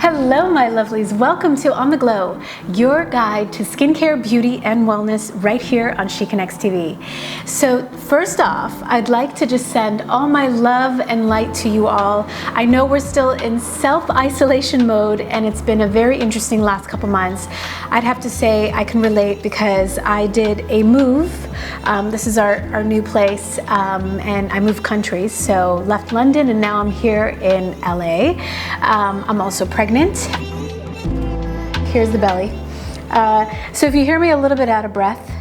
Hello my lovelies, welcome to On The Glow, your guide to skincare, beauty, and wellness right here on She Connects TV. So first off, I'd like to just send all my love and light to you all. I know we're still in self-isolation mode and it's been a very interesting last couple months. I'd have to say I can relate because I did a move. This is our new place and I moved countries, so left London and now I'm here in LA. I'm also pregnant. Here's the belly. So if you hear me a little bit out of breath,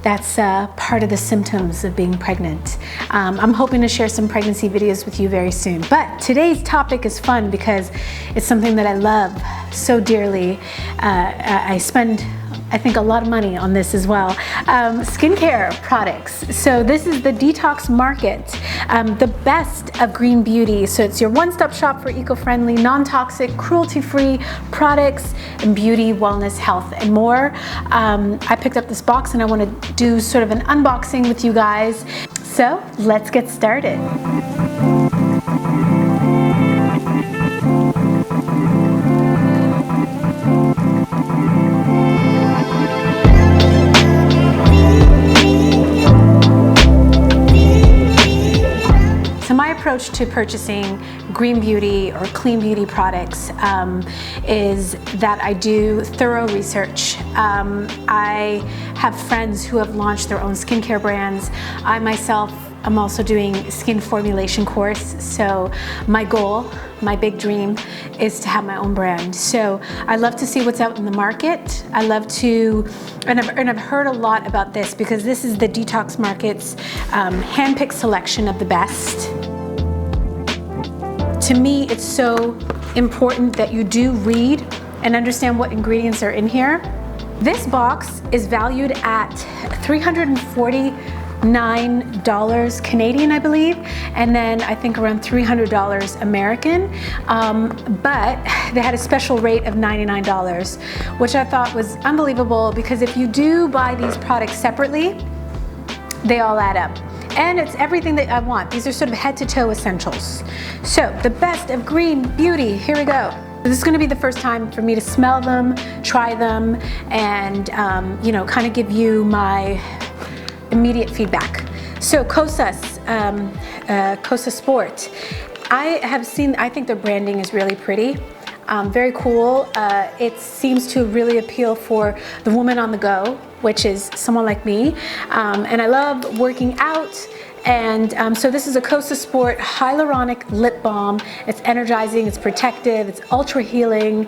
that's part of the symptoms of being pregnant. I'm hoping to share some pregnancy videos with you very soon. But today's topic is fun because it's something that I love so dearly. I spend, I think, a lot of money on this as well. Skincare products. So this is the Detox market, the best of green beauty. So it's your one-stop shop for eco-friendly, non-toxic, cruelty-free products and beauty, wellness, health, and more. I picked up this box and I want to do sort of an unboxing with you guys. So let's get started. Approach to purchasing green beauty or clean beauty products is that I do thorough research. I have friends who have launched their own skincare brands. I myself am also doing skin formulation course, so my goal, my big dream is to have my own brand. So I love to see what's out in the market. I love to, and I've heard a lot about this because this is the Detox Market's handpicked selection of the best. To me, it's so important that you do read and understand what ingredients are in here. This box is valued at $349 Canadian, I believe, and then I think around $300 American, but they had a special rate of $99, which I thought was unbelievable because if you do buy these products separately, they all add up. And it's everything that I want. These are sort of head to toe essentials. So the best of green beauty, here we go. This is gonna be the first time for me to smell them, try them, and you know, kind of give you my immediate feedback. So KOSAS, Kosasport. I think their branding is really pretty. Very cool. It seems to really appeal for the woman on the go, which is someone like me. And I love working out. And so this is a Kosasport hyaluronic lip balm. It's energizing, it's protective, it's ultra healing.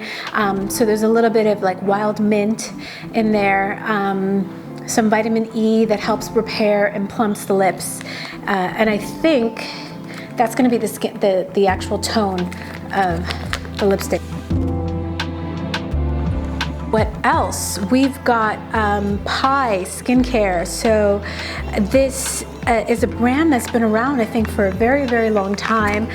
So there's a little bit of like wild mint in there. Some vitamin E that helps repair and plumps the lips. And I think that's gonna be the actual tone of the lipstick. What else? We've got Pi Skincare. So this is a brand that's been around, I think, for a very, very long time.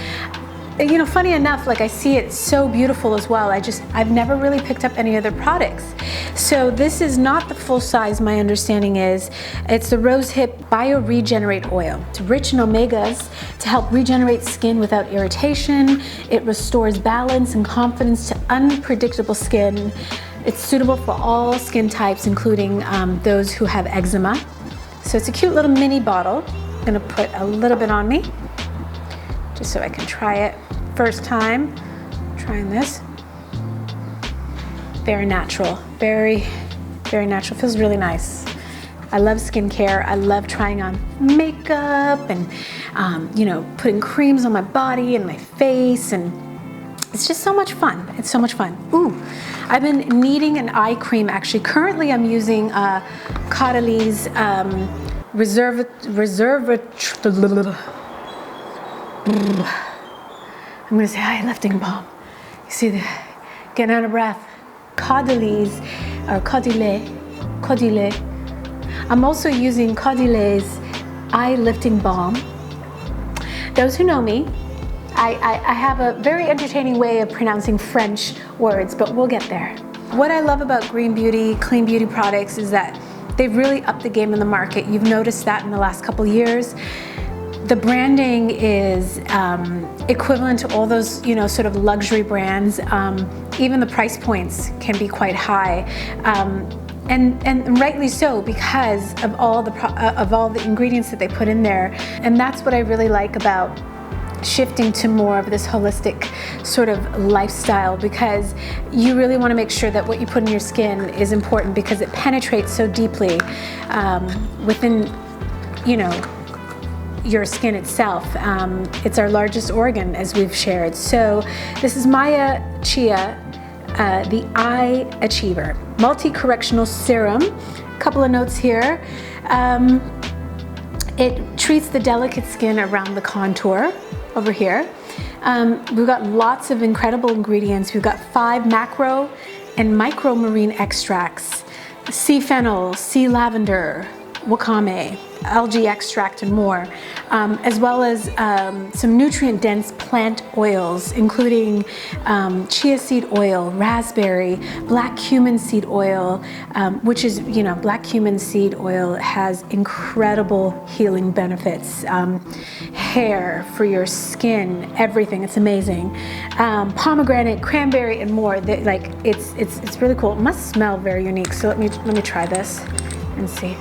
You know, funny enough, like I see it so beautiful as well. I've never really picked up any other products. So this is not the full size, my understanding is. It's the Rosehip BioRegenerate oil. It's rich in omegas to help regenerate skin without irritation. It restores balance and confidence to unpredictable skin. It's suitable for all skin types, including those who have eczema. So it's a cute little mini bottle. I'm gonna put a little bit on me, just so I can try it. First time trying this. Very natural, very, very natural. Feels really nice. I love skincare. I love trying on makeup and you know, putting creams on my body and my face, and it's just so much fun. It's so much fun. Ooh, I've been needing an eye cream actually. Currently I'm using Caudalie I'm gonna say hi, lifting balm. You see the, getting out of breath. Caudalie. I'm also using Caudalie's eye lifting balm. Those who know me, I have a very entertaining way of pronouncing French words, but we'll get there. What I love about green beauty, clean beauty products is that they've really upped the game in the market. You've noticed that in the last couple years. The branding is equivalent to all those, you know, sort of luxury brands. Even the price points can be quite high, and rightly so, because of all the ingredients that they put in there. And that's what I really like about shifting to more of this holistic sort of lifestyle, because you really want to make sure that what you put in your skin is important, because it penetrates so deeply within, you know, your skin itself. It's our largest organ, as we've shared. So this is CHIA, the Eye Achiever multi-correctional serum. Couple of notes here. It treats the delicate skin around the contour over here. We've got lots of incredible ingredients. We've got 5 macro and micro marine extracts, sea fennel, sea lavender, wakame, algae extract, and more, as well as some nutrient-dense plant oils, including chia seed oil, raspberry, black cumin seed oil, which is, you know, black cumin seed oil has incredible healing benefits. Hair, for your skin, everything. It's amazing. Pomegranate, cranberry, and more. It's really cool. It must smell very unique. So let me try this and see.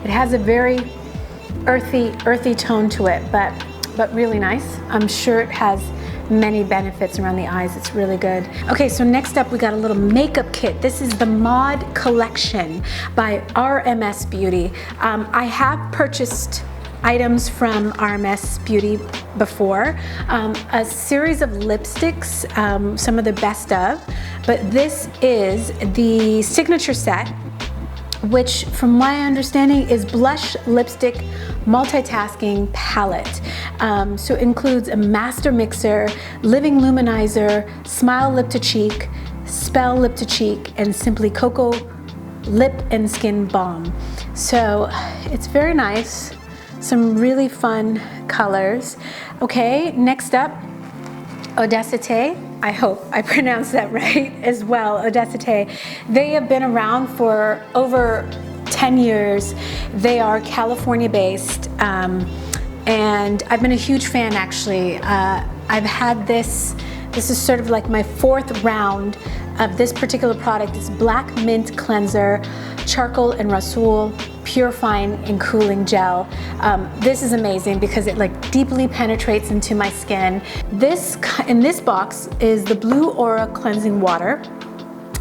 It has a very earthy tone to it, but really nice. I'm sure it has many benefits around the eyes. It's really good. Okay, so next up we got a little makeup kit. This is the Mod Collection by RMS Beauty. I have purchased items from RMS Beauty before, a series of lipsticks, some of the best of, but this is the signature set, which from my understanding is blush lipstick multitasking palette. So it includes a master mixer, living luminizer, smile lip to cheek, spell lip to cheek, and simply cocoa lip and skin balm. So it's very nice, some really fun colors. Okay, next up, ODACITE. I hope I pronounced that right as well, ODACITE. They have been around for over 10 years. They are California based, and I've been a huge fan actually. I've had this is sort of like my 4th round of this particular product. It's Black Mint Cleanser, Charcoal and Rasool Purifying and Cooling Gel. This is amazing because it like deeply penetrates into my skin. This in this box is the Blue Aura Cleansing Water.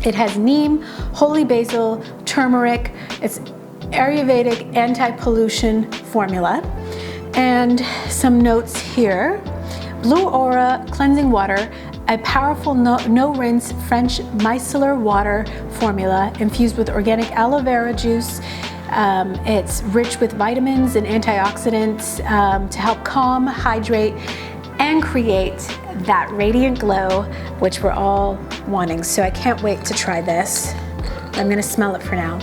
It has neem, holy basil, turmeric. It's Ayurvedic anti-pollution formula. And some notes here. Blue Aura Cleansing Water, a powerful no-rinse French micellar water formula infused with organic aloe vera juice. It's rich with vitamins and antioxidants to help calm, hydrate, and create that radiant glow, which we're all wanting. So I can't wait to try this. I'm gonna smell it for now.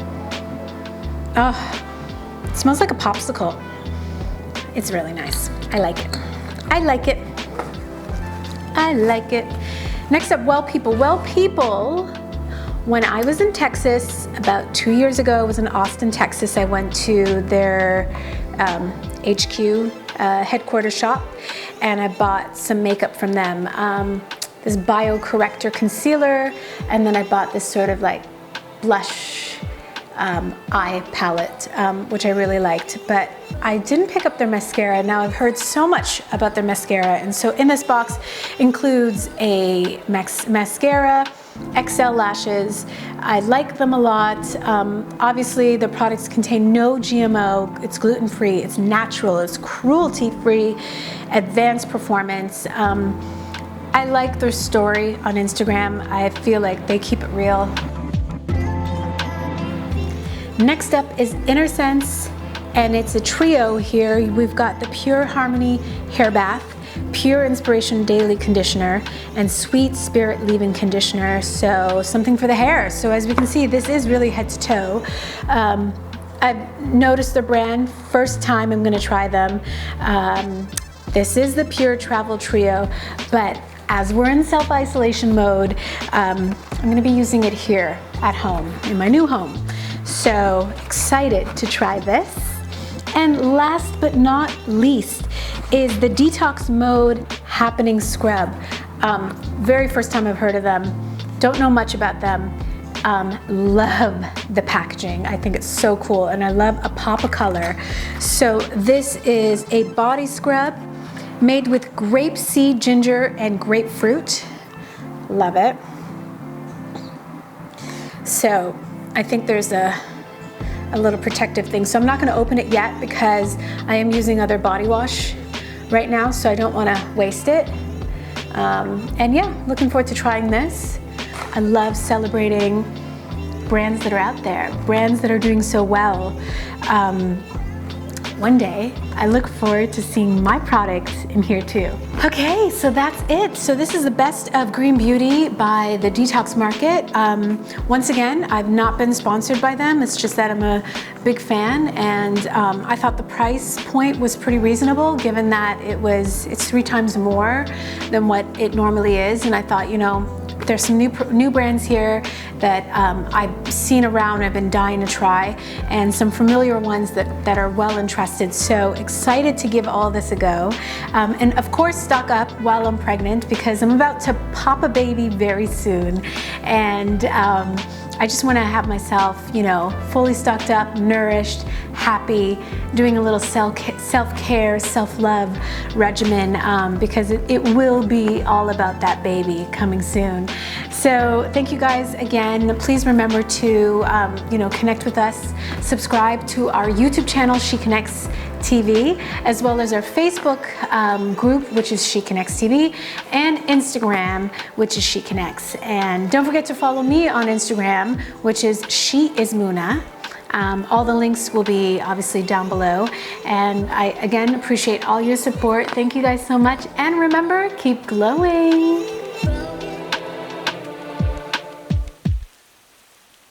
Oh, it smells like a popsicle. It's really nice. I like it. I like it. I like it. Next up, Well People. Well People, when I was in Texas about 2 years ago, I was in Austin, Texas. I went to their HQ headquarters shop, and I bought some makeup from them. This Bio Corrector concealer, and then I bought this sort of like blush eye palette, which I really liked, but I didn't pick up their mascara. Now I've heard so much about their mascara, and so in this box includes a mascara, XL lashes. I like them a lot. Obviously the products contain no GMO, it's gluten-free, it's natural, it's cruelty-free, advanced performance. I like their story on Instagram. I feel like they keep it real. Next up is INNERSENSE, and it's a trio here. We've got the Pure Harmony Hair Bath, Pure Inspiration Daily Conditioner, and Sweet Spirit Leave-In Conditioner, so something for the hair. So as we can see, this is really head to toe. I've noticed the brand, first time I'm gonna try them. This is the Pure Travel Trio, but as we're in self-isolation mode, I'm gonna be using it here at home, in my new home. So excited to try this. And last but not least is the Detox Mode Happening Scrub. Very first time I've heard of them. Don't know much about them. Love the packaging. I think it's so cool, and I love a pop of color. So this is a body scrub made with grapeseed, ginger, and grapefruit. Love it. So I think there's a little protective thing. So I'm not going to open it yet because I am using other body wash right now, so I don't want to waste it. And yeah, looking forward to trying this. I love celebrating brands that are out there, brands that are doing so well. One day, I look forward to seeing my products in here too. Okay, so that's it. So this is the best of Green Beauty by the Detox Market. Once again, I've not been sponsored by them. It's just that I'm a big fan, and I thought the price point was pretty reasonable given that it's 3 times more than what it normally is. And I thought, you know, there's some new brands here that I've seen around, I've been dying to try, and some familiar ones that are well and trusted. So excited to give all this a go. And of course, stock up while I'm pregnant because I'm about to pop a baby very soon. And I just want to have myself, you know, fully stocked up, nourished, happy, doing a little self-care, self-love regimen because it will be all about that baby coming soon. So thank you guys again. Please remember to, you know, connect with us, subscribe to our YouTube channel, She Connects TV, as well as our Facebook group, which is She Connects TV, and Instagram, which is She Connects. And don't forget to follow me on Instagram, which is She Is Muna. All the links will be obviously down below. And I, again, appreciate all your support. Thank you guys so much. And remember, keep glowing.